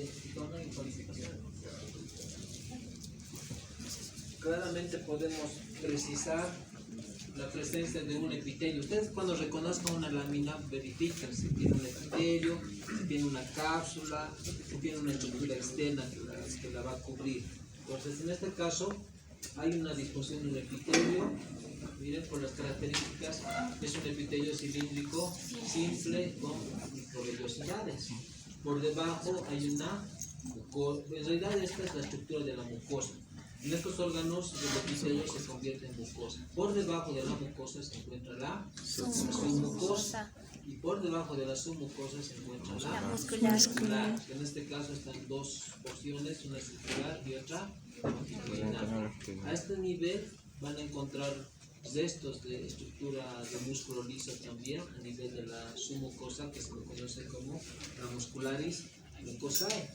identificando en cualificación. Claramente podemos precisar la presencia de un epitelio. Ustedes cuando reconozcan una lámina verifican si tiene un epitelio, si tiene una cápsula, si tiene una estructura externa que la va a cubrir. Entonces en este caso hay una disposición de un epitelio. Miren, por las características, es un epitelio cilíndrico simple con microvellosidades. Por debajo hay una mucosa. En realidad esta es la estructura de la mucosa. En estos órganos el epitelio se convierte en mucosa. Por debajo de la mucosa se encuentra la submucosa. Y por debajo de la submucosa se encuentra la muscular. En este caso están dos porciones, una circular y otra longitudinal. A este nivel van a encontrar restos de estructura de músculo liso también a nivel de la submucosa, que se le conoce como la muscularis mucosae.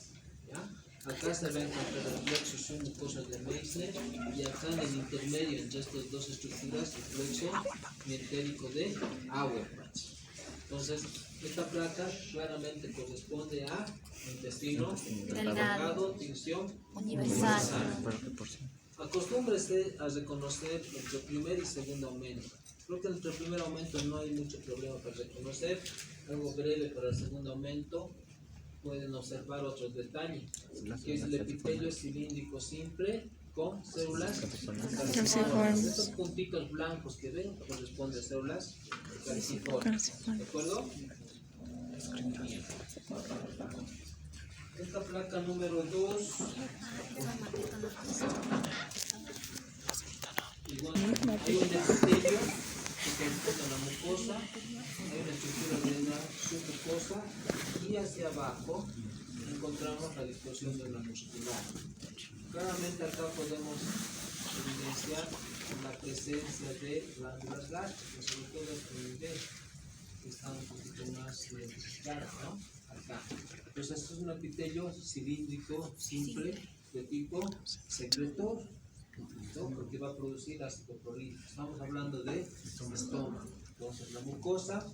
¿Ya? Acá se va a encontrar el plexo submucoso de Meissner y acá en el intermedio entre estas dos estructuras el plexo mientérico de Auerbach. Entonces, esta placa claramente corresponde a intestino delgado, tinción universal. Acostúmbrese a reconocer entre primer y segundo aumento. Creo que entre el primer aumento no hay mucho problema para reconocer. Algo breve para el segundo aumento. Pueden observar otros detalles, que es el epitelio cilíndrico simple con células calciformes. Estos puntitos blancos que ven corresponden a células calciformes. ¿De acuerdo? Bien. Esta placa número 2, hay un epitelio que corresponde a la mucosa, hay una estructura de la submucosa y hacia abajo encontramos la disposición de la muscular. Claramente acá podemos evidenciar la presencia de glándulas gástricas, sobre todo en el nivel que están un poquito más identificadas, ¿no? Acá. Entonces esto es un epitelio cilíndrico simple de tipo secretor, ¿no? Porque va a producir ácido clorhídrico. Estamos hablando de estómago. Entonces la mucosa,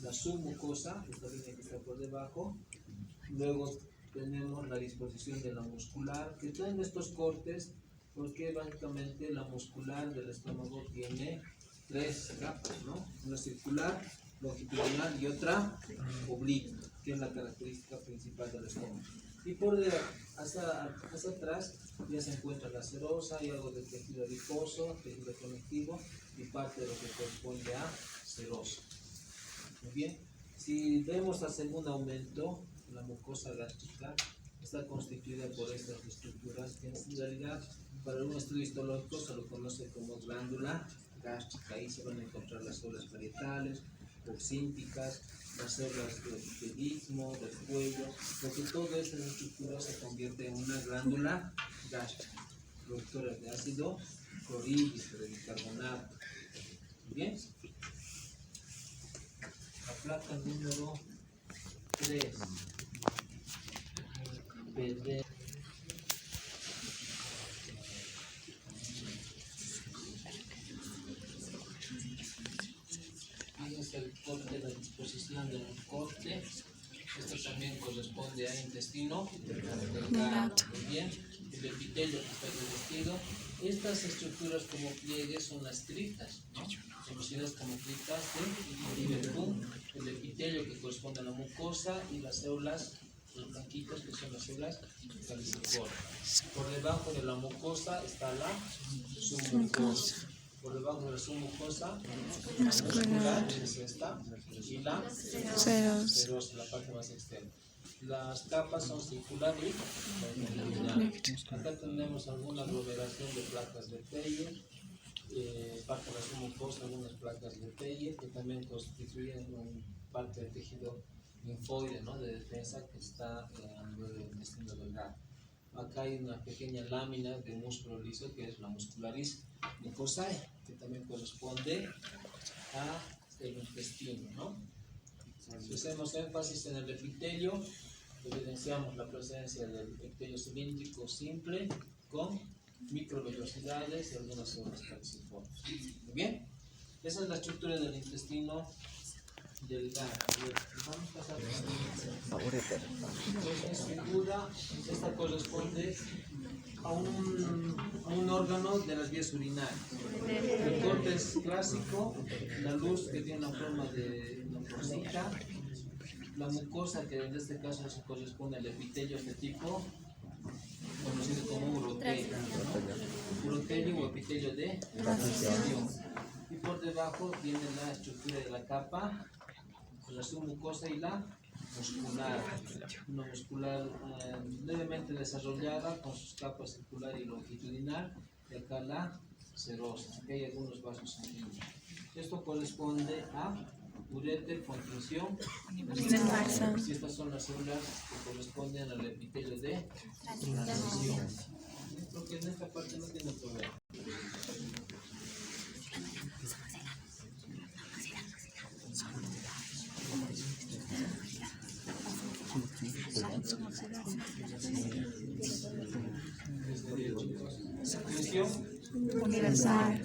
la submucosa, esta línea que está por debajo. Luego tenemos la disposición de la muscular, que están en estos cortes, porque básicamente la muscular del estómago tiene tres capas, ¿no? Una circular, longitudinal y otra oblicua, que es la característica principal del estómago. Y por hacia atrás ya se encuentra la serosa y algo de tejido adiposo, tejido conectivo y parte de lo que corresponde a serosa. Muy bien, si vemos al segundo aumento, la mucosa gástrica está constituida por estas estructuras que en realidad para un estudio histológico se lo conoce como glándula gástrica. Ahí se van a encontrar las células parietales, oxínticas, las células del epitelismo, del cuello, porque todas estas estructuras se convierten en una glándula gástrica, productora de ácido clorhídrico, de bicarbonato. Bien, la placa número 3, PD. Fíjense el corte, la disposición del corte. Esto también corresponde a intestino delgado. Muy bien, el epitelio que está revestido. Estas estructuras como pliegues son las criptas, ¿no? Conocidas como criptas de Liverpool. El epitelio que corresponde a la mucosa y las células, los blanquitos que son las células calciformes. Por debajo de la mucosa está la submucosa. Por debajo de la submucosa, la muscular, es esta, y la serosa, la parte más externa. Las capas son circular y longitudinal. Acá tenemos alguna aglomeración de placas de Peyer, parte de la submucosa, algunas placas de Peyer, que también constituyen parte del tejido linfoide, ¿no? De defensa que está a nivel del intestino delgado. Acá hay una pequeña lámina de músculo liso que es la muscularis mucosae, que también corresponde a el intestino, ¿no? Si hacemos énfasis en el epitelio, evidenciamos la presencia del epitelio cilíndrico simple con microvellosidades y algunas células calciformes. Muy bien, esa es la estructura del intestino delgada. Vamos a pasar esta figura, esta corresponde a un órgano de las vías urinarias. El corte es clásico, la luz que tiene una forma de una cosita, la mucosa que en este caso se corresponde al epitelio de tipo conocido como urotelio, urotelio o epitelio de transición. Y por debajo viene la estructura de la capa, la submucosa y la muscular, una muscular levemente desarrollada con sus capas circular y longitudinal, y acá la serosa, aquí hay algunos vasos sanguíneos. Esto corresponde a ureter, contención universal. Y estas son las células que corresponden al epitelio de transición. Creo que en esta parte no tiene problema. Función universal.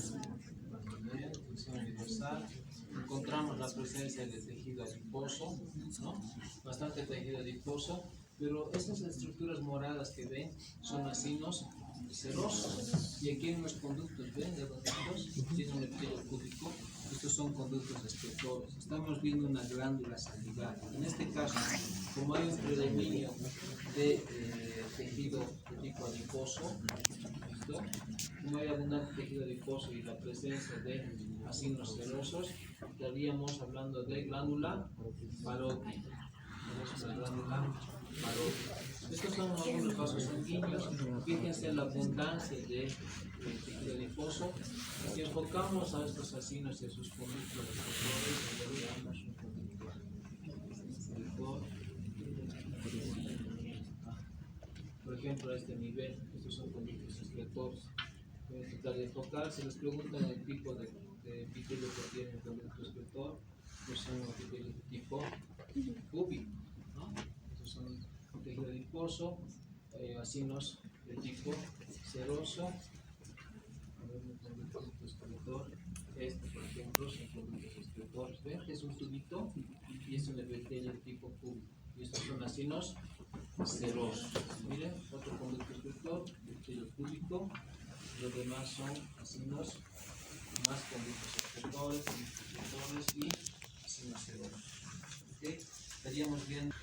Universal. Encontramos la presencia de tejido adiposo, ¿no? Bastante tejido adiposo, pero estas estructuras moradas que ven son acinos serosos. Y aquí hay unos conductos, ¿ven? De los dedos, tiene un epitelio cúbico. Estos son conductos excretores. Estamos viendo una glándula salivar. En este caso, como hay un predominio de tejido de tipo adiposo, ¿listo? Como hay abundante tejido adiposo y la presencia de acinos serosos, estaríamos hablando de glándula parótida. Es una glándula parótida. Estos son algunos vasos sanguíneos. Fíjense en la abundancia de tejido adiposo. Si enfocamos a estos acinos y a sus conductos excretores, veríamos un conductor. Por ejemplo, a este nivel, estos son conductos excretores. Voy a tratar de enfocar. Si les preguntan el tipo de epitelio que tiene el conducto excretor, pues son epitelios de tipo cúbico, ¿no? Estos son tejido adiposo, acinos de tipo seroso. A ver, un conducto excretor. Este, por ejemplo, son conductos excretores. ¿Ven? Es un tubito y es un epitelio de tipo cúbico. Y estos son acinos serosos. Miren, otro conducto excretor, epitelio cúbico. Los demás son acinos más conductos excretores y acinos serosos. ¿Okay? Estaríamos viendo.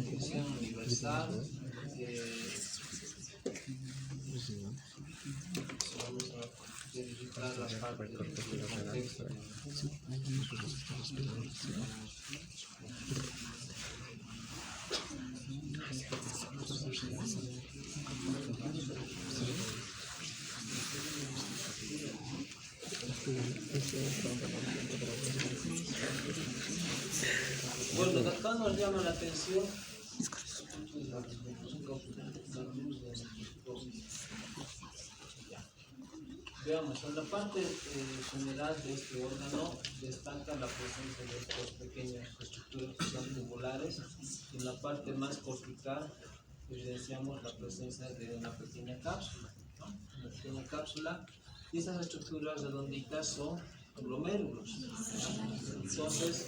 Función universal. Vamos a verificar la parte del contexto. Bueno, acá nos llama la atención veamos, en la parte general de este órgano destaca la presencia de estas pequeñas estructuras que son tubulares. En la parte más cortical evidenciamos la presencia de una pequeña cápsula, ¿no? Una pequeña cápsula, y esas estructuras redonditas son glomérulos, ¿no? Entonces,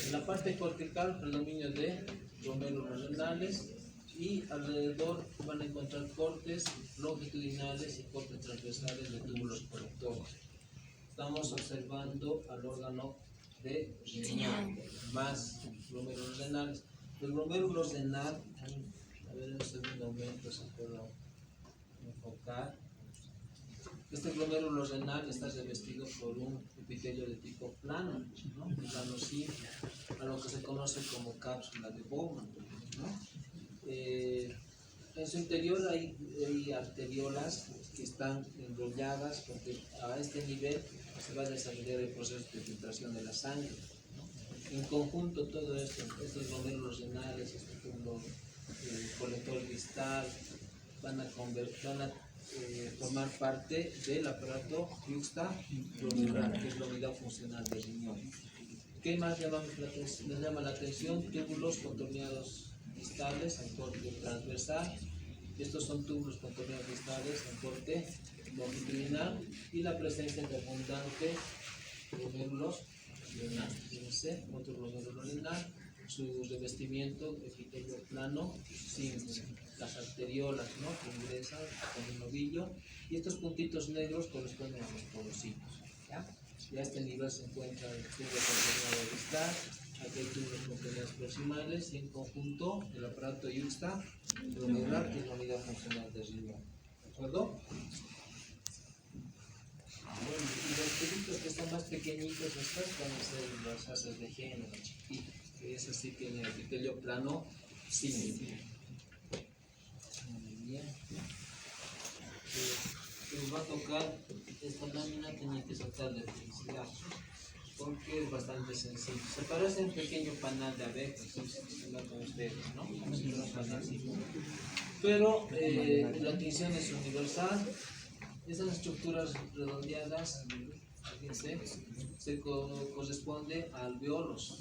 en la parte cortical, predominio de glomérulos renales, y alrededor van a encontrar cortes longitudinales y cortes transversales de túbulos colectores. Estamos observando al órgano de riñón, más glomérulos renales. Los glomérulos renales, a ver en un segundo momento si puedo enfocar. Este glomérulo renal está revestido por un epitelio de tipo plano, ¿no? Plano simple, a lo que se conoce como cápsula de Bowman, ¿no? En su interior hay arteriolas que están enrolladas porque a este nivel se va a desarrollar el proceso de filtración de la sangre, ¿no? En conjunto todo esto, estos glomérulos renales, este túbulo colector distal, van a formar parte del aparato juxtaglomerular, que es la unidad funcional del riñón. ¿Ok? ¿Qué más les llama la atención? Túbulos contorneados distales en corte transversal. Estos son túbulos contorneados distales en corte longitudinal y la presencia de abundante glomérulos lunar. Fíjense, otro glomérulo lunar, su revestimiento epitelio plano, sin las arteriolas, ¿no?, que ingresan con el novillo, y estos puntitos negros corresponden a los porocitos. Ya a este nivel se encuentra el tubo contorneado distal, aquí hay tubos contorneados proximales y en conjunto el aparato yuxta glomerular, que es la unidad funcional de arriba. ¿De acuerdo? Bueno, y los tubitos que están más pequeñitos, estas van a ser las asas de género, chiquitas, que es así, tiene el epitelio plano simple. Muy bien. Les va a tocar esta lámina, tenía que saltar de felicidad porque es bastante sencillo. Se parece a un pequeño panal de abejas, si lo con ustedes, ¿no? Como si fuera un panalcito. Pero la tinción es universal. Estas estructuras redondeadas, fíjense, se corresponde a alveolos.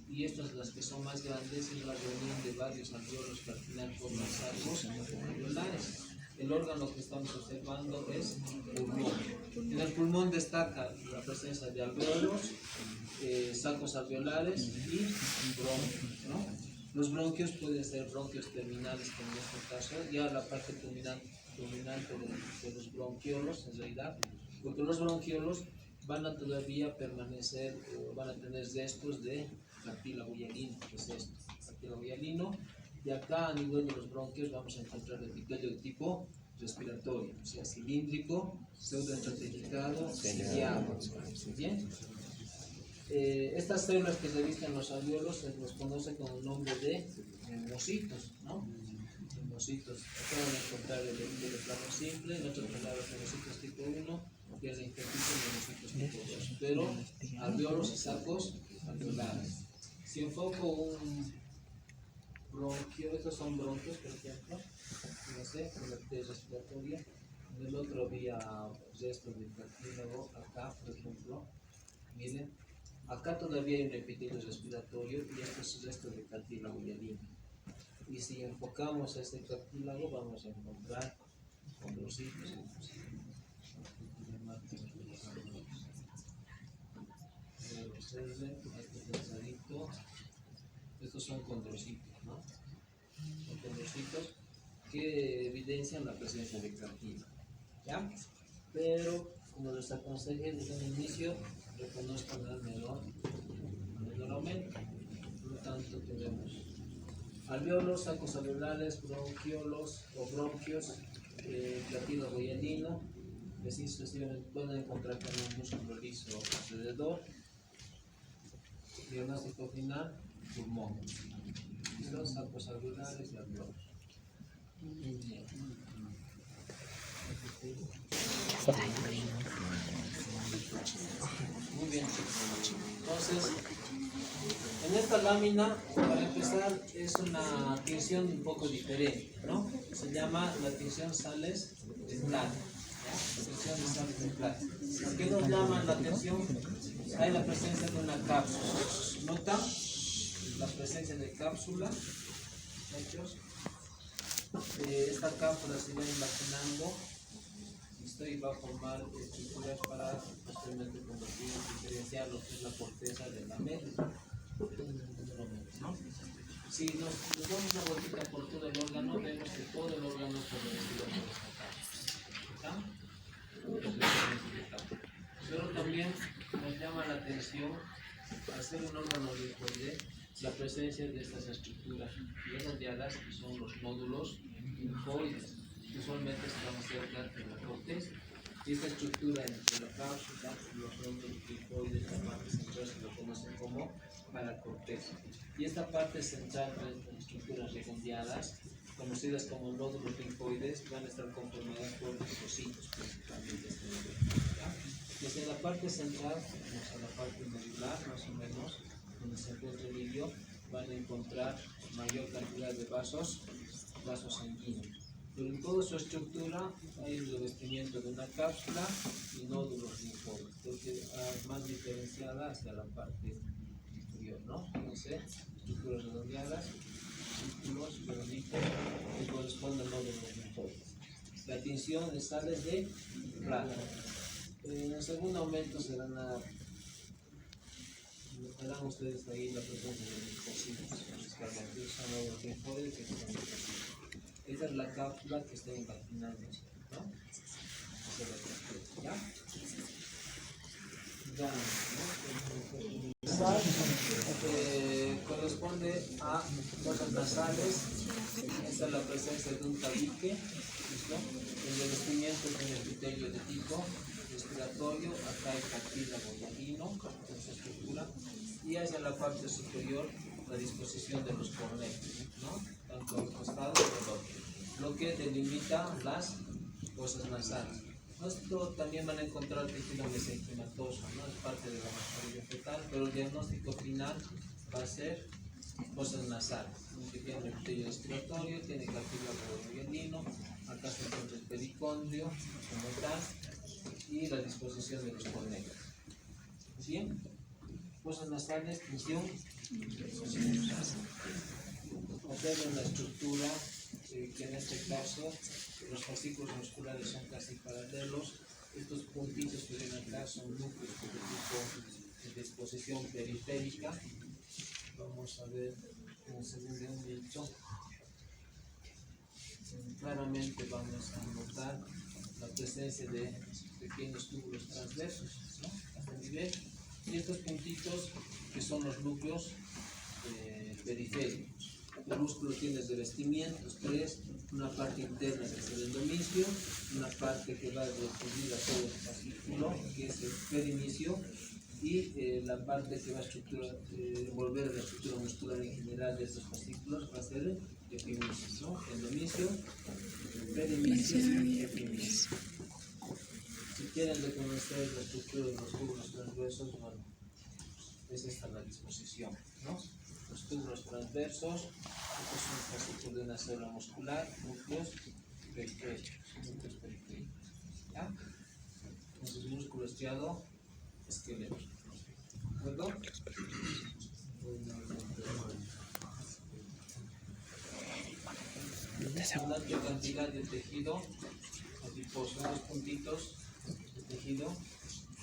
Y estas, las que son más grandes, es la reunión de varios alveolos que al final forman sacos alveolares. El órgano que estamos observando es pulmón. En el pulmón destaca la presencia de alveolos, sacos alveolares y bronquios, ¿no? Los bronquios pueden ser bronquios terminales, como en este caso, ya la parte dominante de los bronquiolos, en realidad, porque los bronquiolos van a todavía permanecer, van a tener restos de cartílago hialino, que es esto, cartílago hialino. Y acá a nivel de los bronquios vamos a encontrar el epitelio de tipo respiratorio, o sea, cilíndrico, pseudoentratificado, ciliado. ¿Bien? Estas células que revisten los alveolos se los conoce con el nombre de neumocitos, ¿no? Neumocitos. Acá van a encontrar el epitelio plano simple, en otras palabras, neumocitos tipo 1, que es de intersticio, neumocitos tipo 2, pero alveolos y sacos alveolares. Si enfoco un bronquio, estos son bronquios, por ejemplo, fíjense, con la epitelio respiratoria. En el otro había restos de cartílago, acá, por ejemplo, miren, acá todavía hay un epitelio respiratorio y esto es resto de cartílago hialino. Y si enfocamos a este cartílago, vamos a encontrar condrocitos. Estos son condrocitos, ¿no? Son condrocitos que evidencian la presencia de cartílago, ¿ya? Pero, como les aconsejé desde el inicio, reconozcan al menor aumento. Por lo tanto, tenemos alveolos, sacos alveolares, bronquiolos o bronquios, cartílago hialino, que así sucesivamente pueden encontrar con un músculo liso alrededor. Diagnóstico final, pulmón. ¿Listo? Sacos alveolares y alveolos. Bien. Muy bien, chicos. Entonces, en esta lámina, para empezar, es una tinción un poco diferente, ¿no? Se llama la tinción sales de plata. La tinción de sales de plata. ¿Por qué nos llama la atención? Hay la presencia de una cápsula. ¿Nota? La presencia de cápsula. ¿Hechos? Esta cápsula se va imaginando. Y va a formar estructuras para posteriormente convertir, diferenciar lo que es la corteza de la médula. ¿No? Si nos damos una vueltita por todo el órgano, vemos que todo el órgano es revestido por esta cápsula. Pero también nos llama la atención, al ser un órgano linfoide, la presencia de estas estructuras redondeadas, que son los nódulos linfoides. Usualmente estamos cerca de la corteza. Y esta estructura entre la cápsula y los nódulos linfoides, la parte central se lo conocen como paracorteza. Y esta parte central de las estructuras redondeadas, conocidas como nódulos linfoides, van a estar conformadas por linfocitos principalmente. Desde la parte central, hasta la parte medular, más o menos, donde se encuentra el hilio, van a encontrar mayor cantidad de vasos sanguíneos. Pero en toda su estructura hay el revestimiento de una cápsula y nódulos linfoides, porque más diferenciada hacia la parte superior, ¿no? Fíjense, estructuras redondeadas, círculos, redonditos, que corresponden al nodo motor. La tinción de sales de plata. En el segundo aumento verán ustedes ahí la presencia de los cocidos, esta es la cápsula que está imaginando, ¿no? ¿Ya? Corresponde a fosas nasales. Esta es la presencia de un tabique, ¿listo? El revestimiento es un epitelio de tipo respiratorio, acá hay cartílago bovino con su estructura, y hacia la parte superior la disposición de los cornetes, ¿no? Tanto al costado como al otro, lo que delimita las fosas nasales. Esto también van a encontrar tejido mesenquimatoso, ¿no? Es parte de la mascarilla fetal, pero el diagnóstico final va a ser fosas nasales, que tiene un epitelio respiratorio, tiene cartílago bovino, acá se encuentra el pericondrio como tal y la disposición de los cornetes. Bien, fosas nasales, tinción. Observen la estructura, que en este caso los fascículos musculares son casi paralelos. Estos puntitos que ven acá son núcleos de tipo de disposición periférica. Vamos a ver en el segundo momento. Claramente vamos a notar la presencia de pequeños túbulos transversos, ¿no? Hasta el nivel. Y estos puntitos que son los núcleos periféricos. El músculo tiene revestimientos, tres: una parte interna que es el endomisio, una parte que va a recubrir a todo el fascículo, que es el perimicio, y la parte que va a envolver la estructura muscular en general de estos fascículos va a ser el epimicio, ¿no? Endomisio, perimicio y epimicio. Si quieren reconocer la estructura de los túbulos transversos, bueno, es esta la disposición, ¿no? Los túbulos transversos, estos son fascículos de una célula muscular, núcleos periféricos, ¿ya? Entonces, músculo estriado, esqueleto, ¿de acuerdo? Una amplia cantidad de tejido adiposo, unos puntitos de tejido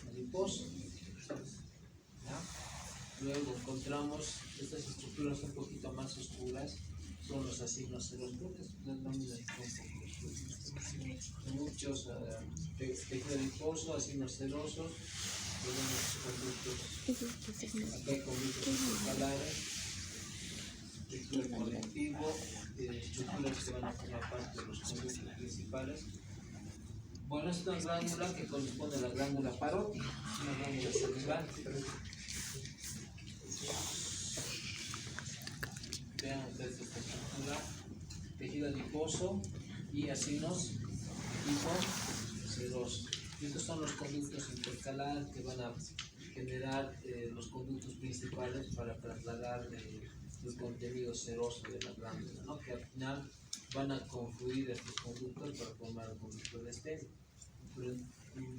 adiposo, ¿ya? Luego encontramos estas estructuras un poquito más oscuras, son los asignos seroscopos, muchos tejido adiposo, asignos serosos, tenemos conductos, acá hay conductos intercalares, tejido conectivo, estructuras que van a formar parte de los conductos principales. Bueno, esta es una glándula que corresponde a la glándula parótida, una glándula cerebral. Vean ustedes esta estructura, tejido adiposo y asignos tipo seroso. Y estos son los conductos intercalares que van a generar los conductos principales para trasladar el contenido seroso de la glándula, ¿no? Que al final van a confluir estos conductos para formar el conducto de estéreo.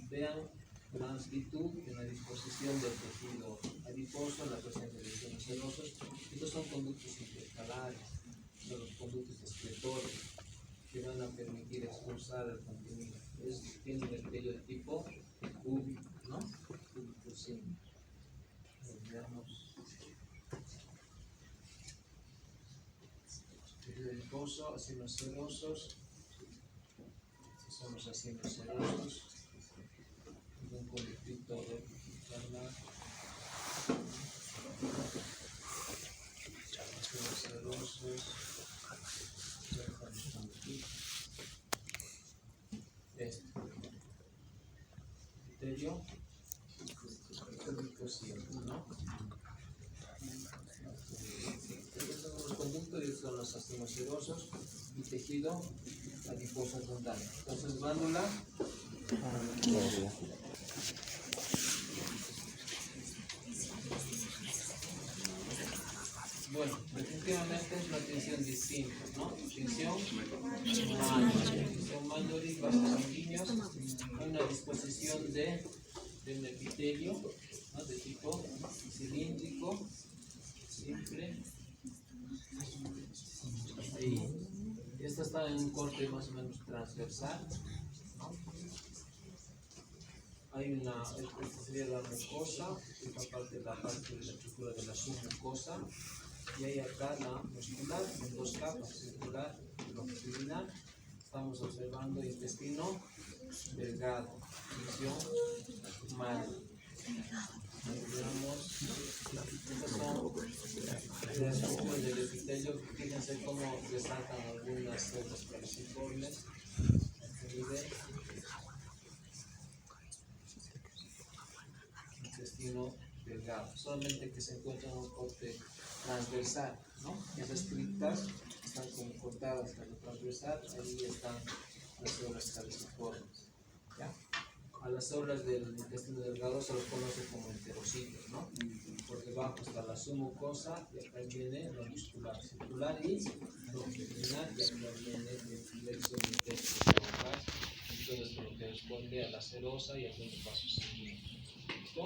Vean la amplitud en la disposición del tejido adiposo, la presencia de tejidos serosos. Estos son conductos intercalares, son los conductos excretorios que van a permitir expulsar el contenido. Tiene un epitelio de tipo cúbico, ¿no? Cúbico simple. Veamos. Tejido adiposo, asignos serosos. Estos son los asignos serosos. Un conductito vertical, asignos serosos. Este epitelio cúbico simple, ¿no? Estos son los conductos y son los asignos serosos y tejido adiposo abundante. Entonces, glándula. Bueno, definitivamente es una tensión distinta, ¿no? Tensión Mallory, vasos sanguíneos, una disposición de un epitelio, ¿no? De tipo cilíndrico, simple. Ahí. Esta está en un corte más o menos transversal, ¿no? Hay esta sería la mucosa, esta parte de la estructura de la submucosa, y hay acá la muscular en dos capas, circular y longitudinal. Estamos observando intestino delgado, división mal. Veamos, estas son las estructuras del epitelio. Fíjense cómo resaltan algunas células caliciformes. Intestino delgado, solamente que se encuentra en un corte transversal, ¿no? Esas criptas están como cortadas en lo transversal, ahí están las células caliciformes, ¿ya? A las células del intestino delgado se los conoce como enterocitos, ¿no? Por debajo está la submucosa y acá viene la muscular, circular y longitudinal, y acá viene el plexo intestinal, entonces lo que responde a la serosa y a algunos vasos sanguíneos. ¿Listo?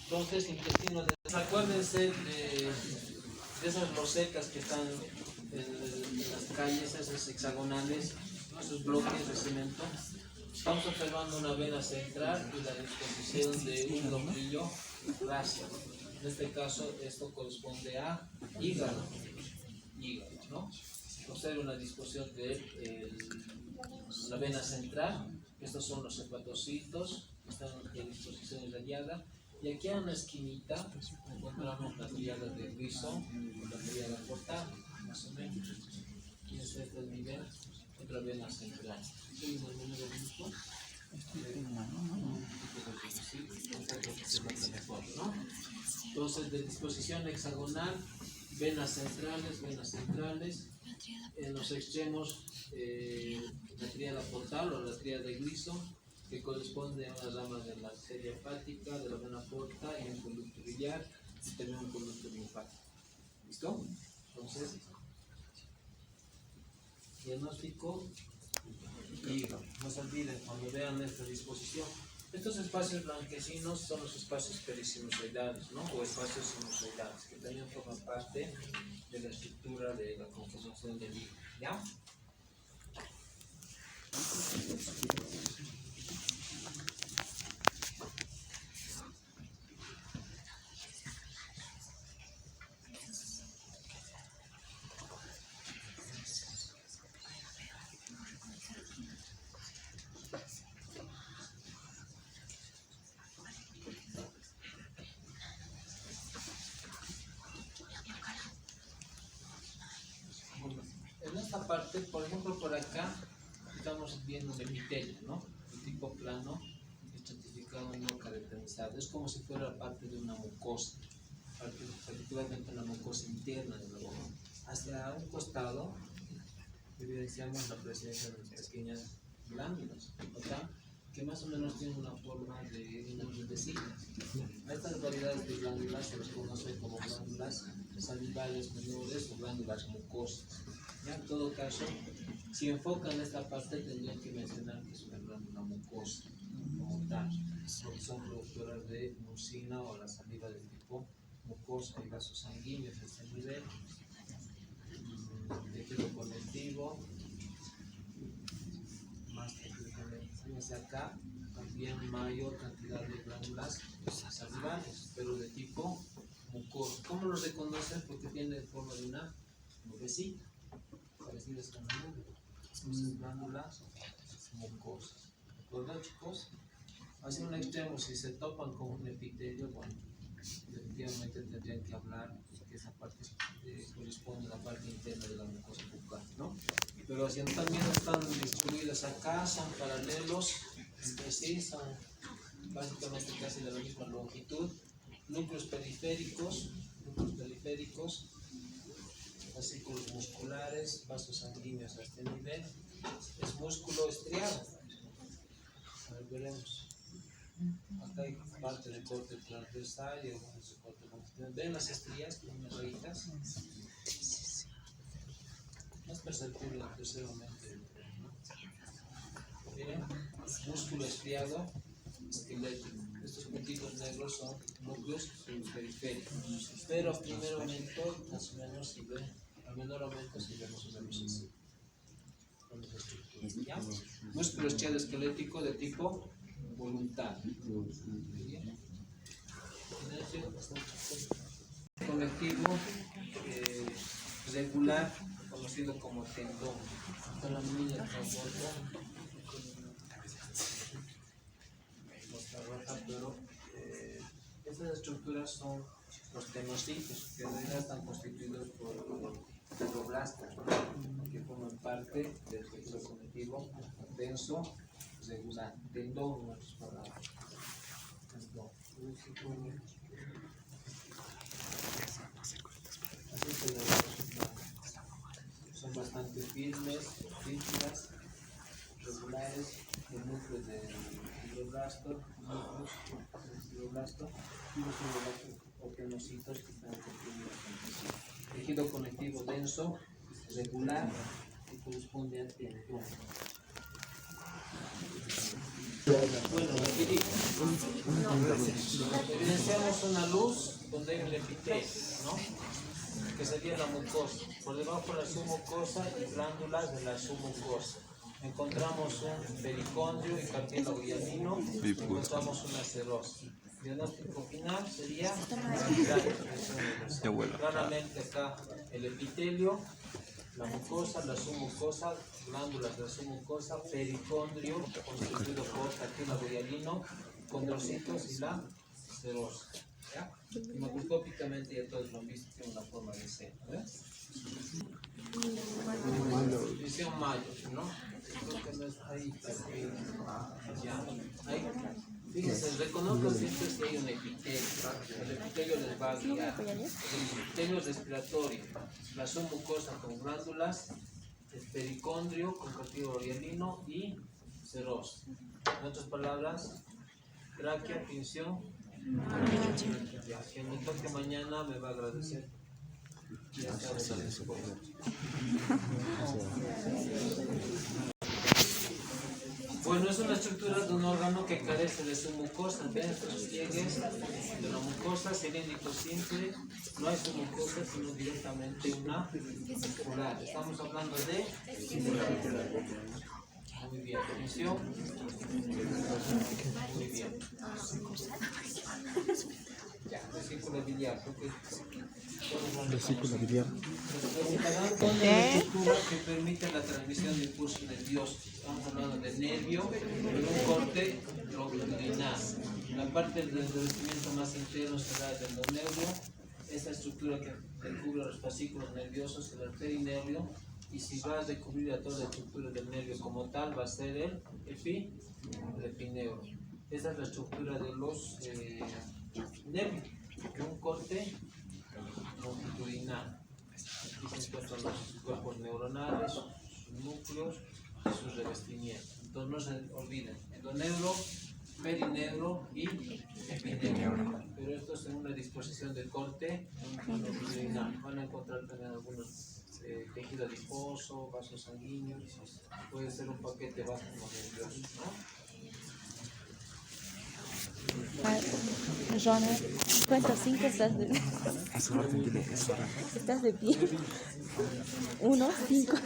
Entonces, intestino delgado. Acuérdense de esas rosetas que están en las calles, esas hexagonales, ¿no? Esos bloques de cemento. Estamos observando una vena central y la disposición de un ganglio láser. En este caso, esto corresponde a hígado, ¿no? Observa una disposición de la vena central. Estos son los hepatocitos, están en disposición irradiada. Y aquí a una esquinita encontramos la tríada de Grisson, la tríada portal, más o menos. Y este es el nivel, otra vena central. ¿Tienes el número mismo? Entonces, de disposición hexagonal, venas centrales, en los extremos la tríada portal o la tríada de Grisson, que corresponde a una rama de la arteria hepática, de la vena porta y un conducto biliar y también un conducto linfático. ¿Listo? Entonces, diagnóstico y no se olviden cuando vean esta disposición. Estos espacios blanquecinos son los espacios perisinusoidales, ¿no? O espacios sinusoidales, que también forman parte de la estructura de la conformación del hígado. ¿Ya? En esta parte, por ejemplo, por acá estamos viendo un epitelio, ¿no? De tipo plano, estratificado, no caracterizado. Es como si fuera parte de una mucosa, particularmente una mucosa interna de la boca. Hacia un costado evidenciamos la presencia de pequeñas glándulas, ¿verdad? Que más o menos tienen una forma de unas vesitas. A estas variedades de glándulas se les conoce como glándulas salivales menores o glándulas mucosas. Ya, en todo caso, si enfocan esta parte, tendrían que mencionar que es una glándula mucosa, como tal, porque son productoras de mucina o la saliva del tipo mucosa y vasos sanguíneos a este nivel, tejido conectivo, más tejido conectivo. Fíjense acá, también mayor cantidad de glándulas salivales, pero de tipo mucoso. ¿Cómo lo reconocen? Porque tiene forma de una nubecita, parecidas con la nube. Son glándulas mucosas. ¿De acuerdo, chicos? Hacia un extremo, si se topan con un epitelio, bueno, definitivamente tendrían que hablar que esa parte corresponde a la parte interna de la mucosa bucal, ¿no? Pero si también están distribuidas acá, son paralelos entre sí, son básicamente casi de la misma longitud. Núcleos periféricos, fascículos musculares, vasos sanguíneos a este nivel. Es músculo estriado. A ver, veremos. Acá hay parte de corte transversal y algunos de corte longitudinal. ¿Ven las estrías con unas rayitas? No es perceptible terceramente, ¿no? Miren, músculo estriado, esquelético. Estos puntitos negros son núcleos periféricos. Pero a primer aumento, más o menos, si ve, al menor aumento, si ve más o menos así. ¿Ya? Músculo isquioesquelético de tipo voluntario. Conectivo regular, conocido como tendón. Esta es la línea de transbordo. Pero estas estructuras son los tenocitos, que en realidad están constituidos por fibroblastos, que forman parte del tejido conectivo denso regular. Tendón, en otras palabras. Tendón. Así se ve. Son bastante firmes, rígidas, regulares, el núcleo del fibroblasto, y los fibroblastos o tenocitos que están comprimidos. Tejido conectivo denso, regular, que corresponde al tendón. Bueno, evidenciamos una luz donde hay un epitelio, ¿no? Que sería la mucosa. Por debajo de la submucosa y glándulas de la submucosa. Encontramos un pericondrio y cartílago hialino, encontramos una serosis. Diagnóstico final sería claramente acá el epitelio, la mucosa, la submucosa, glándulas de la submucosa, pericondrio constituido por cartílago hialino, condrocitos y la serosis. ¿Ya? Macroscópicamente ya todos lo han visto, tiene una forma de seno. Visión mayo, ¿no? Creo que no es ahí, ya. Ahí. Fíjense, reconozco siempre si hay un epitelio. El epitelio les va a guiar. El epitelio respiratorio, la submucosa con glándulas, el pericondrio con cartílago hialino y serosis. En otras palabras, tráquea, tinción. Ya, que me toque mañana me va a agradecer. Ya sabes, bueno, es una estructura de un órgano que carece de su mucosa. Ven estos pliegues de la mucosa, cilíndrico simple, no hay submucosa, sino directamente una muscular. Estamos hablando de muy bien, función. Muy bien. Ya, vesícula biliar. Vesícula biliar. Con la estructura que permite la transmisión de impulsos nerviosos. Estamos hablando de nervio en un corte longitudinal. La parte del revestimiento más interno será el endonervio. Esta estructura que cubre los fascículos nerviosos será el perinervio. Y si va a recubrir a toda la estructura del nervio como tal, va a ser el epineurio. Esa es la estructura de los nervios, en un corte longitudinal. Aquí se encuentran los cuerpos neuronales, sus núcleos y sus revestimientos. Entonces no se olviden, endoneuro, perineuro y epineuro. Pero esto es en una disposición de corte longitudinal. Van a encontrar también algunos tejido adiposo, vasos sanguíneos, puede ser un paquete vascular nervioso, ¿no? Joana, cuenta 5, estás de... ¿Estás de pie? 1, 5.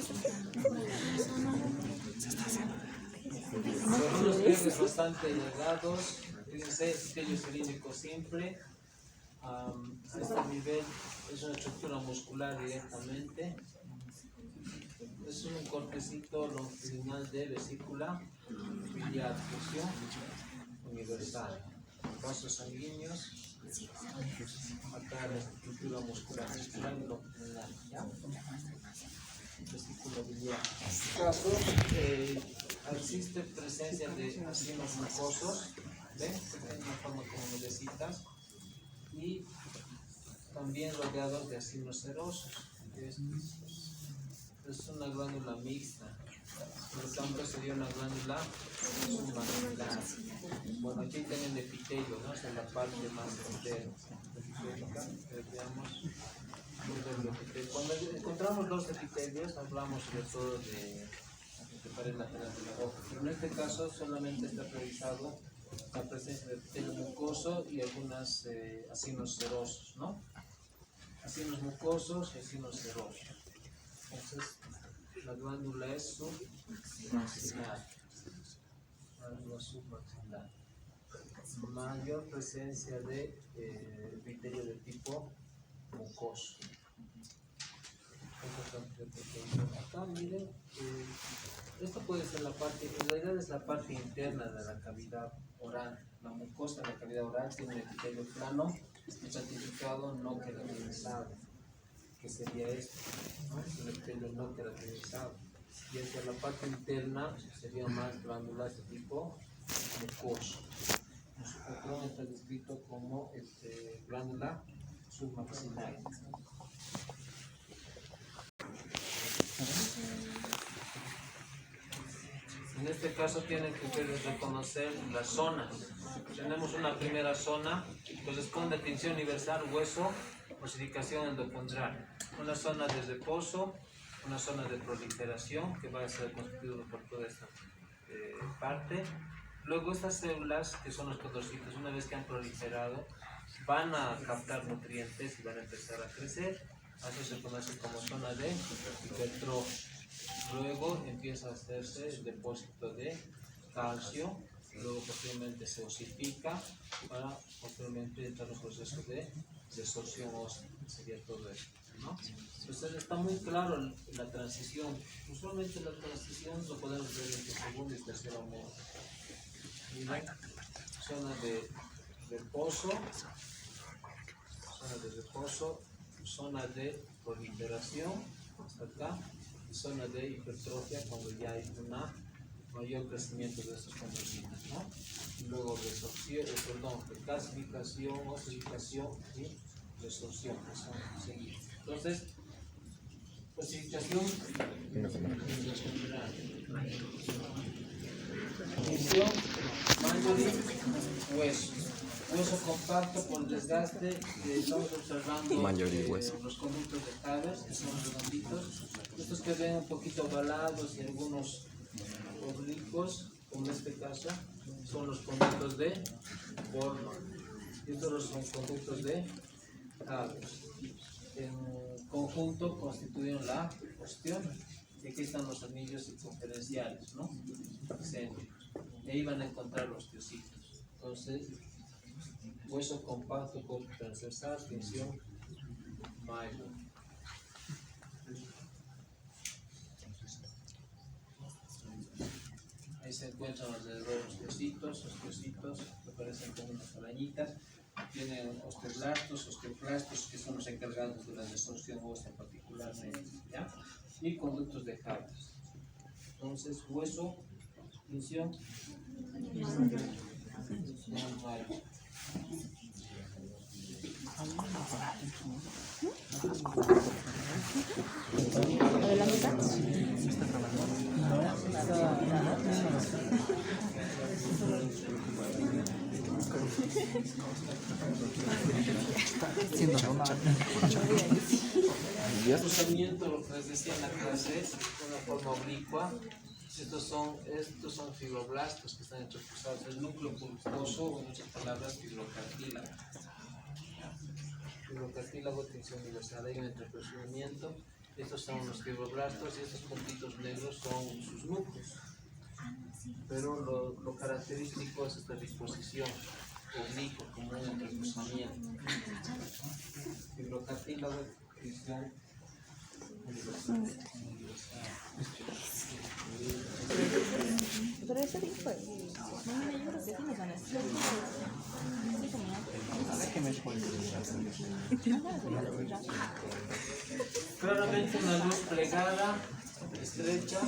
Son unos pliegues bastante delgados, fíjense, epitelio cilíndrico simple. A este nivel es una estructura muscular directamente. Es un cortecito longitudinal de vesícula biliar, función universal. Vasos sanguíneos, acá la estructura muscular y longitudinal, ¿ya? Vesícula biliar. En este caso, existe presencia de acinos mucosos, ¿ven? Que tienen una forma como nubecitas, y también rodeados de acinos serosos. Es una glándula mixta, por lo tanto sería una glándula submaxilar. Bueno, aquí tienen epitelio, ¿no? Esa es la parte más entera. Veamos. Cuando encontramos los epitelios, hablamos sobre todo de pared lateral de la boca, pero en este caso solamente está priorizado la presencia de epitelio mucoso y algunas acinos serosos, ¿no? Acinos mucosos y acinos serosos. Entonces, la glándula es submaxilar. Glándula submaxilar. Mayor presencia de epitelio de tipo mucoso. Acá miren, esto puede ser la parte, en realidad es la parte interna de la cavidad oral. La mucosa de la cavidad oral tiene un epitelio plano, estratificado, no queratinizado, que sería esto, ¿no? El epitelio no queratinizado. Y hacia la parte interna sería más glándulas de tipo mucoso. En su patrón está descrito como glándula submaxilar. En este caso tienen que ustedes reconocer las zonas. Tenemos una primera zona que corresponde a tinción universal, hueso, osificación endocondral. Una zona de reposo, una zona de proliferación que va a ser constituida por toda esta parte. Luego estas células, que son los condrocitos, una vez que han proliferado, van a captar nutrientes y van a empezar a crecer. Eso se conoce como zona de hipertrofia. Luego empieza a hacerse el depósito de calcio, luego posteriormente se osifica para posteriormente entrar en un proceso de desorción ósea, sería todo esto, ¿no? Entonces está muy claro la transición. Usualmente la transición lo podemos ver entre segundo y tercer aumento. Miren, zona de reposo, zona de proliferación, hasta acá, y zona de hipertrofia cuando ya hay un mayor crecimiento de estos condrocitos, ¿no? Y luego calcificación, osificación y resorción, que son seguidas. Entonces, osificación, función, hueso. Hueso compacto por desgaste, estamos observando los conductos de Haber, que son redonditos. Estos que ven un poquito ovalados y algunos oblicuos, como en este caso, son los conductos de Bormann. Estos son conductos de Haber. En conjunto constituyen la ostión. Y aquí están los anillos circunferenciales, ¿no? Céntricos. Y ahí van a encontrar los osteocitos. Entonces, hueso compacto, corto transversal, tensión mayor. Ahí se encuentran alrededor los osteocitos que parecen como unas arañitas. Tienen osteoplastos, que son los encargados de la desorción ósea particularmente, ¿ya? Y conductos de Haber. Entonces, hueso, tensión mayor. El cruzamiento, lo que les decía en la clase, es una forma oblicua. Estos son fibroblastos que están entrecruzados. El núcleo pulposo, o en otras palabras, fibrocartílago. Fibrocartílago, tensión universal, hay un entrecruzamiento. Estos son los fibroblastos y estos puntitos negros son sus núcleos. Pero lo característico es esta disposición oblicua, como un entrecruzamiento. Fibrocartílago, tensión universal. Pero ese tipo no me acuerdo si es una claramente una luz plegada, estrecha.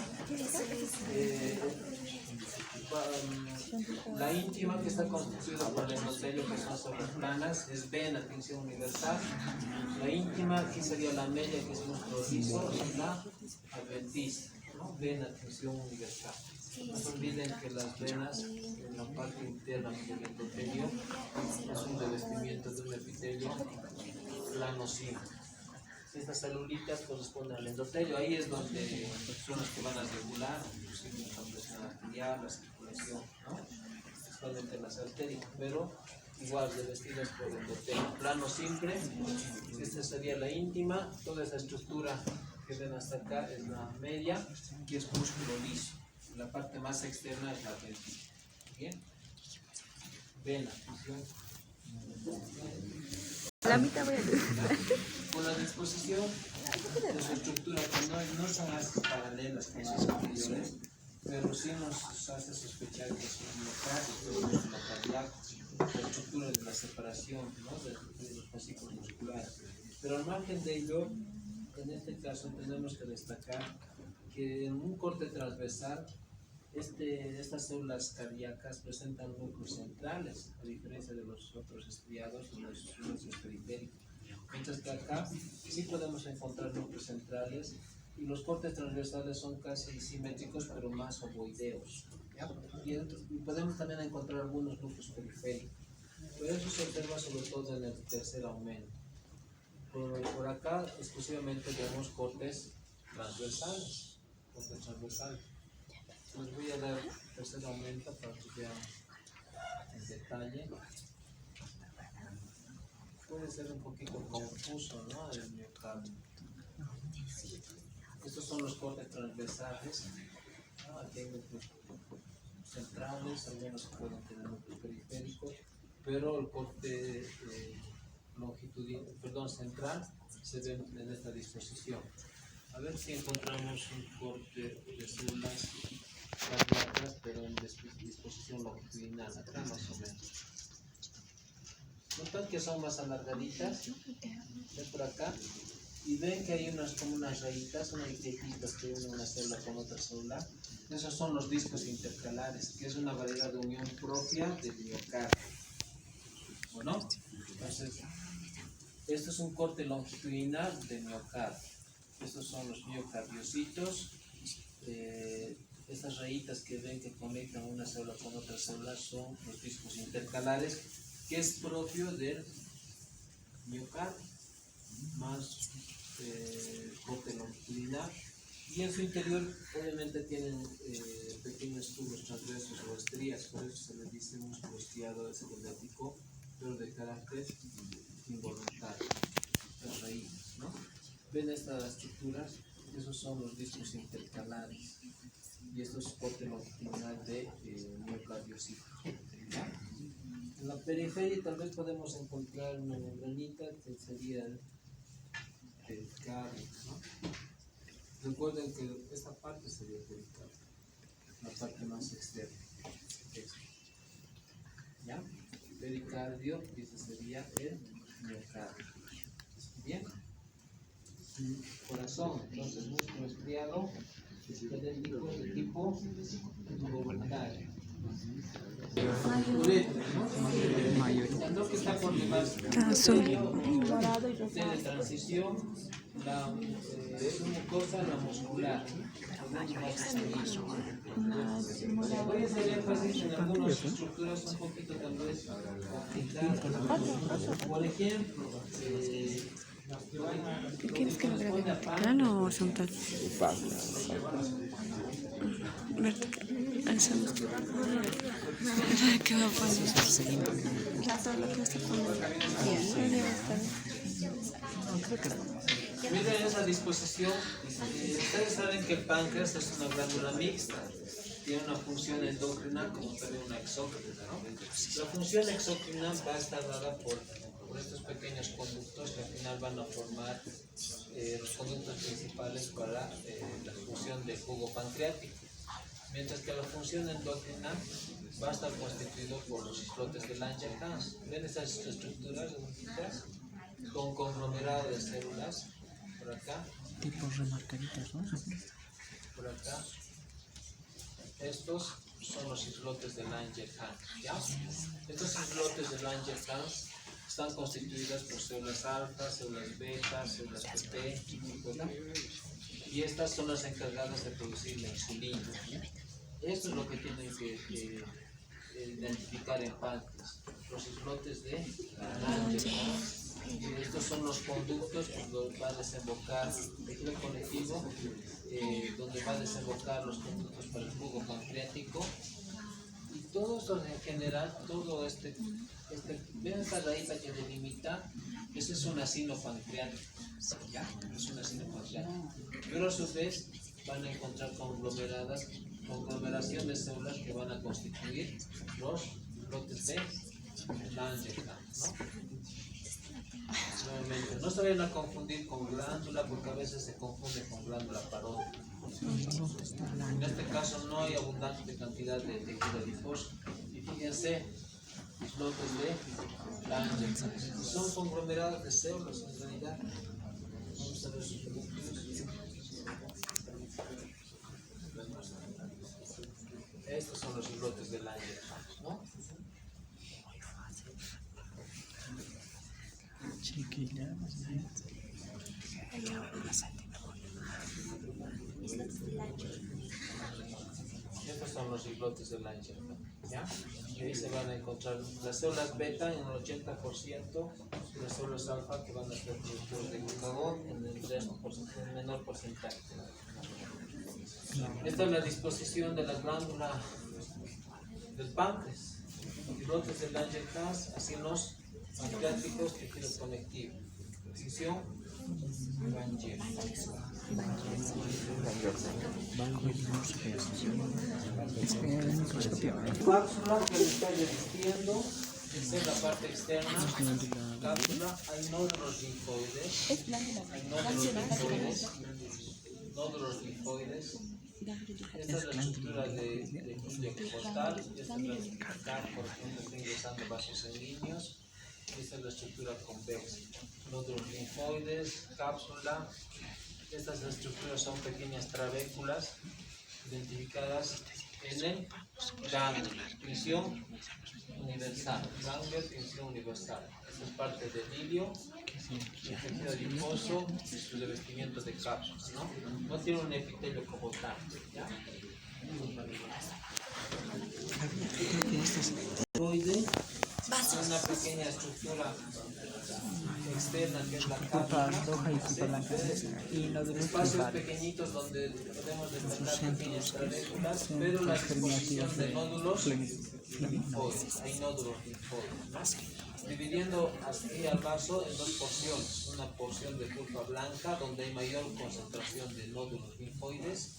La íntima, que está constituida por el endotelio, que son sobreplanas, es vena, tensión universal. La íntima, aquí sería la media, que es músculo liso, y la adventicia, ¿no? Vena, tensión universal. No se olviden que las venas, en la parte interna del endotelio, es un revestimiento de un epitelio plano simple. Estas celulitas corresponden al endotelio, ahí es donde son las que van a regular, inclusive la presión arterial, la circulación, ¿no? principalmente en las arterias, pero igual revestidas por endotelios. Plano simple, esta sería la íntima, toda esa estructura que ven hasta acá es la media, que es músculo liso. La parte más externa es la ventral. Bien, vena, visión. La mitad voy a decir. Con la disposición de su estructura, que no son así paralelas con sus anteriores, pero sí nos hace sospechar que es un miocardio, lo cardíaco, la estructura de la separación, ¿no?, de los fascículos musculares. Pero al margen de ello, en este caso tenemos que destacar que en un corte transversal, estas células cardíacas presentan núcleos centrales, a diferencia de los otros estriados o los núcleos periféricos. Mientras que acá sí podemos encontrar núcleos centrales y los cortes transversales son casi simétricos, pero más ovoideos, ¿ya? Y podemos también encontrar algunos núcleos periféricos, pero eso se observa sobre todo en el tercer aumento. Por acá exclusivamente vemos cortes transversales. Les voy a dar tercer aumento para que vean en detalle. Puede ser un poquito confuso, ¿no?, el miocardio. Estos son los cortes transversales, ¿no? Aquí hay núcleos centrales, algunos pueden tener núcleos periféricos, pero el corte central se ve en esta disposición. A ver si encontramos un corte de células cardíacas, pero en disposición longitudinal, acá más o menos. Notan que son más alargaditas, ven por acá, y ven que hay como unas rayitas, unas grietas que unen una célula con otra célula. Esos son los discos intercalares, que es una variedad de unión propia del miocardio. ¿Bueno? Entonces, esto es un corte longitudinal de miocardio. Estos son los miocardiocitos. Estas rayitas que ven que conectan una célula con otra célula son los discos intercalares, que es propio del miocardio, más corte longitudinal. Y en su interior obviamente tienen pequeños tubos transversos o estrías, por eso se les dice músculo estriado esclerótico, pero de carácter involuntario, las raíces, ¿no? Ven estas estructuras, esos son los discos intercalares, y esto es corte longitudinal de miocardiocito. En la periferia tal vez podemos encontrar una membranita que sería el pericardio, ¿no? Recuerden que esta parte sería el pericardio, la parte más externa. ¿Ya? Pericardio, y ese sería el miocardio. Bien. Corazón, entonces músculo estriado esquelético de tipo voluntario. Que está por demás de transición, la mucosa, la muscular. Voy a hacer énfasis en algunas estructuras un poquito tal vez complicadas. Por ejemplo, ¿Qué quieres que lo grabe? ¿Plano o horizontal? ¿Qué va a poner? Ya sabes lo que está poniendo. Miren esa disposición. Ustedes saben que el páncreas es una glándula mixta. Tiene una función endocrina como también una exócrina, ¿no? La función exócrina va a estar dada por estos pequeños conductos que al final van a formar los conductos principales para la función del jugo pancreático. Mientras que la función endocrina va a estar constituido por los islotes de Langerhans. ¿Ven esas estructuras con conglomerado de células? Por acá. Tipos remarcaditos, ¿no? Por acá. Estos son los islotes de Langerhans, ¿ya? Estos islotes de Langerhans están constituidas por células alfa, células beta, células PP, ¿verdad? Y estas son las encargadas de producir la insulina. Esto es lo que tienen que identificar en páncreas, los islotes de Langerhans. Estos son los conductos donde va a desembocar el tejido conectivo, donde va a desembocar los conductos para el jugo pancreático, Y todo esto en general, todo ven esta rayita que delimita, eso es una sinopancreática, ¿ya? Es una sinopancreática. Pero a su vez van a encontrar conglomeración de células que van a constituir los lotes de Langerhans, ¿no? Nuevamente, no se vayan a confundir con glándula porque a veces se confunde con glándula parótica. En este caso no hay abundante cantidad de tejido adiposo. Y fíjense, los lotes de Langerhans son conglomerados de células en realidad. Vamos a ver sus núcleos. Estos son los islotes de Langerhans, ¿no? Chiquilla. Estos son los islotes de Langerhans, ¿ya? Y ahí se van a encontrar las células beta en el 80% y las células alfa que van a ser productores de glucagón en el resto, en el menor porcentaje. Esta es la disposición de la glándula del páncreas. Islotes de Langerhans, así los pancreáticos, tejido conectivo. Excisión, cápsula que le está resistiendo, esta es la parte externa. Cápsula, hay nódulos linfoides. Hay nódulos linfoides. Esta es la estructura de núcleo portal. Esta es la estructura, por ejemplo, está ingresando vasos sanguíneos. Esta es la estructura convexa. Nódulos linfoides, cápsula. Estas estructuras son pequeñas trabéculas identificadas en el ganglio. Tinción universal. Ganglio, tinción universal. Esta es parte del hilio, el tejido adiposo y su revestimiento de cápsulas, ¿no? No tiene un epitelio como tal, ¿ya? Una pequeña estructura externa que es la cápsula, espacios pequeñitos donde podemos destacar pequeñas trabéculas, pero la disposición de nódulos linfoides, hay nódulos linfoides, ¿no? Dividiendo así al vaso en dos porciones, una porción de pulpa blanca donde hay mayor concentración de nódulos linfoides,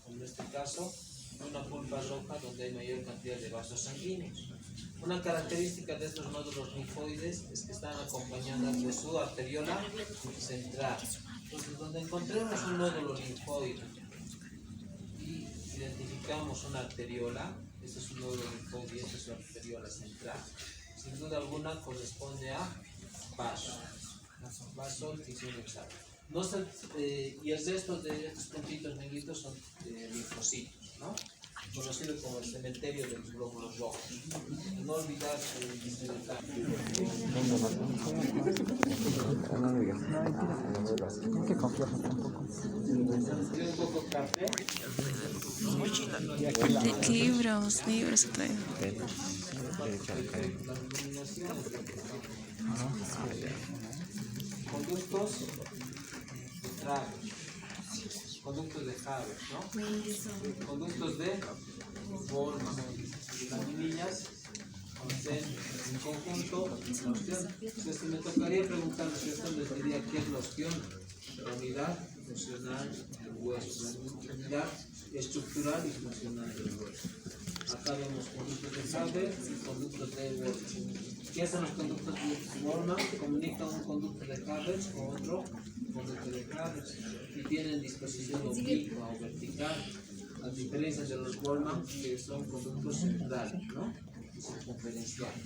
en este caso, y una pulpa roja donde hay mayor cantidad de vasos sanguíneos. Una característica de estos nódulos linfoides es que están acompañadas de su arteriola central. Entonces, donde encontremos un nódulo linfoide y identificamos una arteriola, este es un nódulo linfoide y esta es su arteriola central, sin duda alguna corresponde a vaso, tinción universal. No se, y el resto de estos puntitos negritos son linfocitos, ¿no? Conocido como el cementerio de los glóbulos rojos. No olvidar Hay que confiar tampoco. un poco café. Libros otra vez. Conductos de Traves, conductos de Haber, ¿no? Conductos de Goldman, laminillas, en conjunto, la ostión. Entonces, me tocaría preguntarles, yo les diría qué es la ostión, la unidad funcional del hueso, la unidad estructural y funcional del hueso. Acá vemos conductos de Haber y conductos de Goldman. ¿Qué hacen los conductos de Goldman? Comunican un conducto de Haber con otro conducto de Haber y tienen disposición oblicua o vertical, a diferencia de los Goldman que son conductos centrales, ¿no? Y circunferenciales.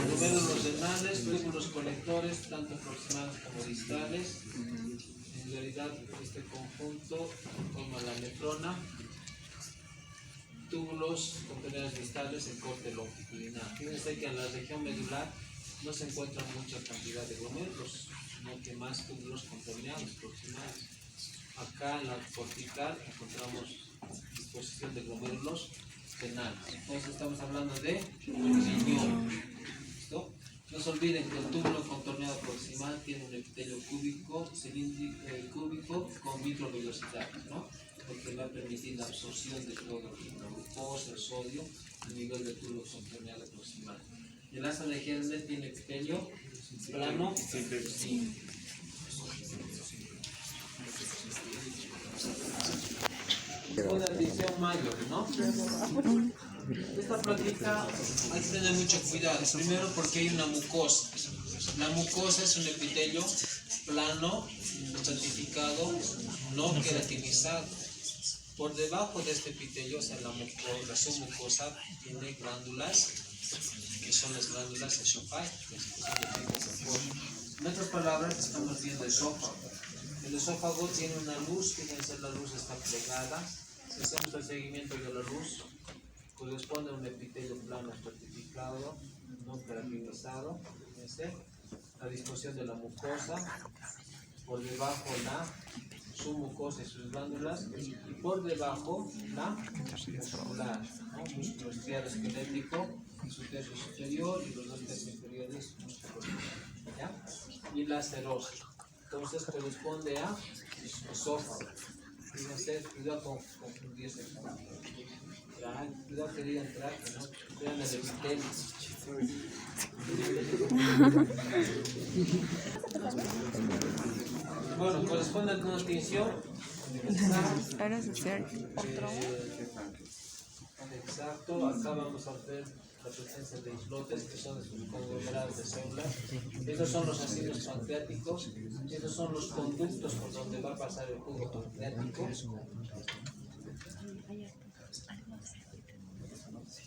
Glomérulos renales, túbulos colectores, tanto proximales como distales. En realidad, este conjunto forma la nefrona. Túbulos con venas distales en corte longitudinal. Fíjense que en la región medular no se encuentra mucha cantidad de glomérulos, sino que más túbulos contaminados proximales. Acá en la cortical encontramos disposición de glomérulos renales. Entonces estamos hablando de riñón. ¿Listo? No se olviden que el túbulo contorneado proximal tiene un epitelio cúbico, cúbico con microvellosidad, ¿no? Porque va a permitir la absorción de todo, la glucosa, el sodio, a nivel del túbulo contorneado proximal. El asa de Henle tiene epitelio plano, simple. Una división mayor, ¿no? Esta plantita hay que tener mucho cuidado. Primero porque hay una mucosa. La mucosa es un epitelio plano, estratificado, no queratinizado. Por debajo de este epitelio, o sea, la submucosa tiene glándulas, que son las glándulas esofágicas. En otras palabras, estamos viendo el esófago. El esófago tiene una luz, fíjense, la luz está plegada. Si hacemos el seguimiento de la luz, corresponde a un epitelio plano estratificado, no queratinizado. Fíjense, la disposición de la mucosa, por debajo la submucosa y sus glándulas, y por debajo la muscular, ¿no? Músculo estriado esquelético, su tercio superior y los dos tercios inferiores musculosos, ¿ya? Y la serosa. Entonces corresponde a esófago. Fíjense, cuidado con confundirse con cuidado que digan traje, ¿no? Vean el epitelio. Bueno, corresponde a una tinción. Exacto, acá vamos a ver la presencia de islotes, que son conglomerados de células. Esos son los ácidos pancreáticos, esos son los conductos por donde va a pasar el jugo pancreático.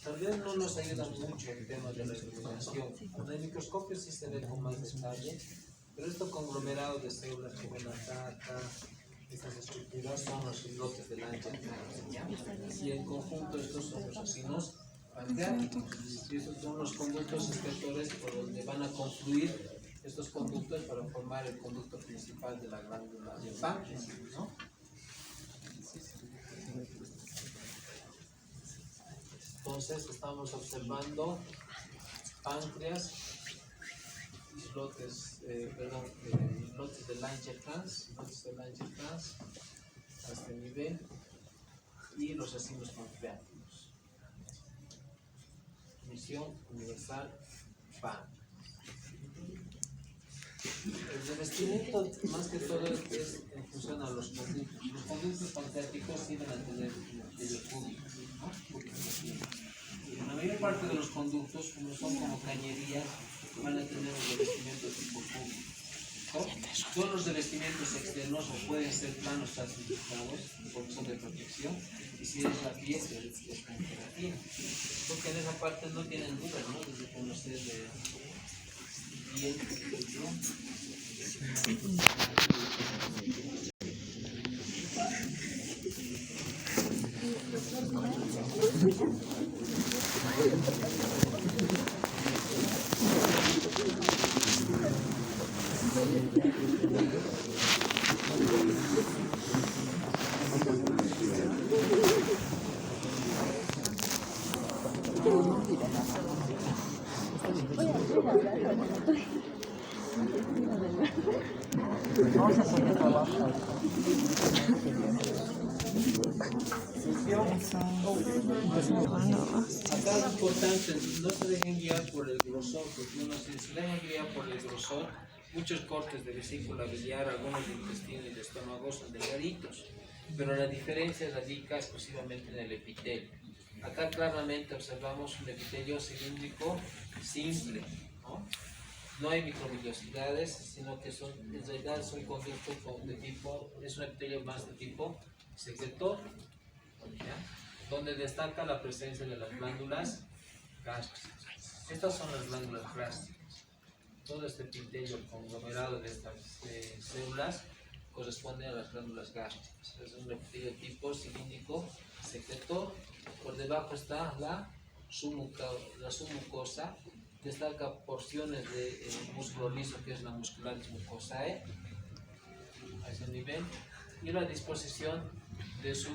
Tal vez no nos ayuda mucho el tema de la iluminación. Con el microscopio sí se ve con más detalle, pero estos conglomerados de células que ven acá, estas estructuras son los islotes del ángel, y en conjunto estos son los ácidos pancreáticos. Y estos son los conductos excretores por donde van a confluir estos conductos para formar el conducto principal de la glándula del páncreas, ¿no? Entonces estamos observando páncreas, islotes de Langerhans, a este nivel, y los ácidos pancreáticos. Misión universal PAN. El revestimiento, más que todo, es en función a los conductos. Los conductos pancreáticos sirven a tener el público, ¿no? La mayor parte de los conductos, como son como cañerías, van a tener un revestimiento tipo público. Todos los revestimientos externos o pueden ser planos estratificados porque son de protección, y si es la piel es con queratina, porque en esa parte no tienen duda, ¿no? Desde conocer de piel, Acá es importante, no se dejen guiar por el grosor, porque uno si se dejan guiar por el grosor, muchos cortes de vesícula biliar, algunos de intestino y de estómago son delgaditos, pero la diferencia radica exclusivamente en el epitelio. Acá claramente observamos un epitelio cilíndrico simple, ¿no? No hay microvellosidades, sino que en realidad son conductos de tipo, es un epitelio más de tipo secretor, ¿ya? Donde destaca la presencia de las glándulas gástricas. Estas son las glándulas gástricas. Todo este epitelio conglomerado de estas células corresponde a las glándulas gástricas. Es un epitelio tipo cilíndrico secretor. Por debajo está la submucosa. Destaca porciones de músculo liso, que es la muscularis mucosae, a ese nivel, y la disposición de su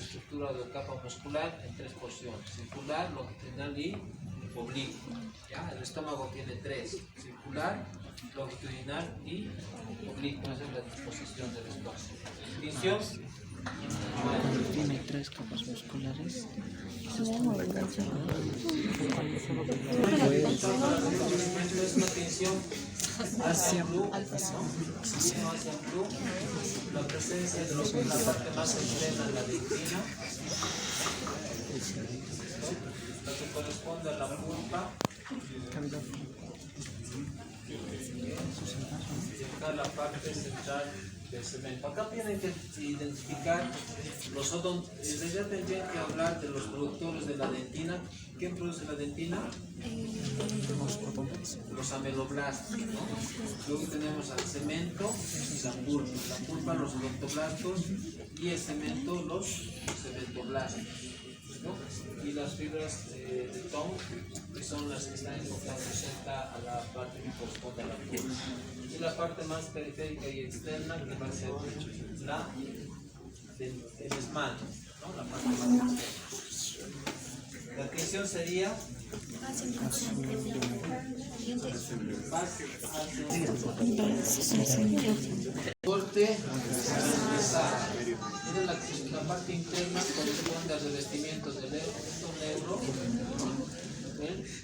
estructura de capa muscular en tres porciones: circular, longitudinal y oblicuo. ¿Ya? El estómago tiene tres: circular, longitudinal y oblicuo. Esa es la disposición del estómago. Distinción. Tiene 3 capas musculares. Es una tensión hacia blue, hacia blue, la presencia de lo que es la parte más externa de la dentina, la que corresponde a la pulpa, y acá la parte central del cemento. Acá tienen que identificar los ya tendrían que hablar de los productores de la dentina. ¿Quién produce la dentina? Los ameloblastos, ¿no? Luego tenemos al cemento y la pulpa. La pulpa, los odontoblastos, y el cemento, los cementoblastos, ¿no? Y las fibras de TON, que son las que están enfocadas a la parte que corresponde a la pulpa. Y la parte más periférica y externa, que va a ser el esmalte, ¿no? La parte más externa. La tensión sería corte transversal. La parte interna corresponde al revestimiento del negro,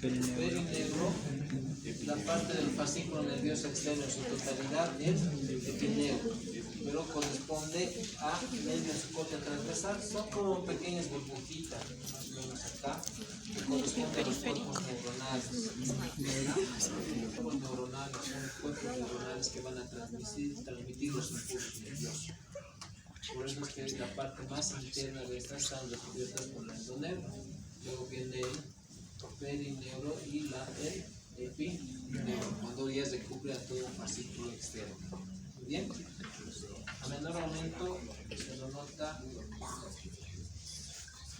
el perinegro, la parte del fascículo nervioso externo en su totalidad, el epineuro, pero corresponde a medio de su corte transversal. Son como pequeñas burbujitas, más o menos acá, que corresponden a los cuerpos neuronales. Los neuronales son cuerpos neuronales que van a transmitir los impulsos nerviosos. Por eso es que la parte más interna de estas están recubiertas por el endoneuro. Luego viene el perineuro y el epineuro, cuando ya se cubre a todo un fascículo externo. Muy bien. A menor aumento se lo nota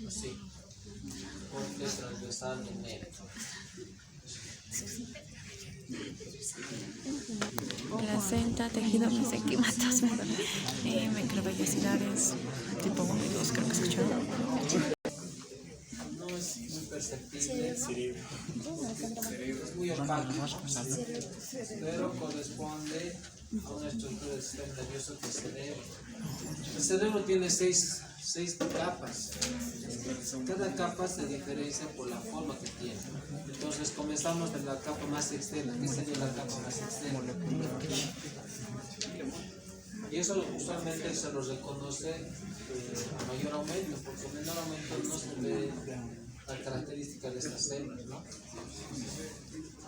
así, corte transversal de negro. Placenta, tejido mesenquimatosos, microvellosidades tipo 1 y 2, creo que se escucharon. No es muy perceptible, es muy opaco, pero corresponde a una estructura del sistema nervioso que es el cerebro. El cerebro tiene seis capas. Cada capa se diferencia por la forma que tiene. Entonces comenzamos de la capa más externa. ¿Qué sería la capa más externa? Y eso usualmente se lo reconoce a mayor aumento, porque a menor aumento no se ve la característica de estas células, ¿no?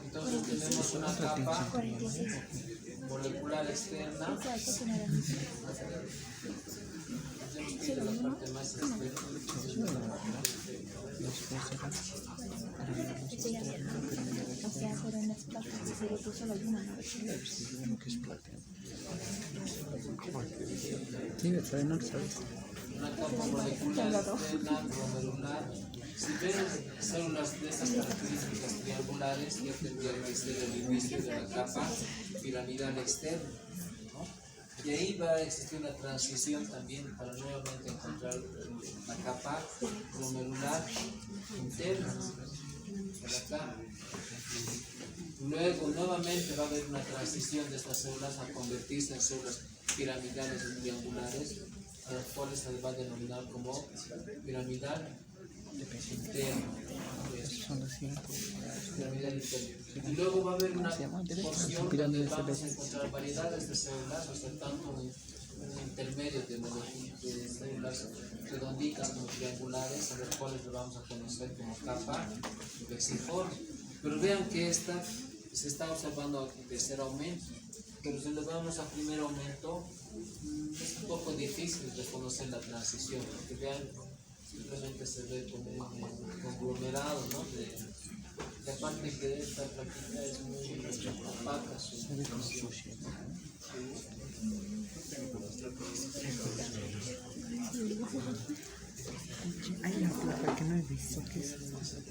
Entonces tenemos una capa molecular externa. De la parte más externa. Una capa molecular externa, glomerular. Si ven células de estas características triangulares, ya tendría que ser el inicio de la capa piramidal externa, ¿no? Y ahí va a existir una transición también para nuevamente encontrar la capa glomerular interna, por acá. Luego nuevamente va a haber una transición de estas células a convertirse en células piramidales y triangulares, a las cuales se les va a denominar como piramidal interno. Y luego va a haber una porción donde vamos a encontrar variedades de células, o sea, tanto un intermedio de células redonditas como triangulares, a las cuales le vamos a conocer como capa vesiforme. Pero vean que esta se está observando a tercer aumento, pero si le vamos a primer aumento, es un poco difícil reconocer la transición, porque vean, simplemente se ve como un conglomerado, ¿no? De aparte que esta plaquita es muy opaca. Hay una placa que no he visto, ¿qué es?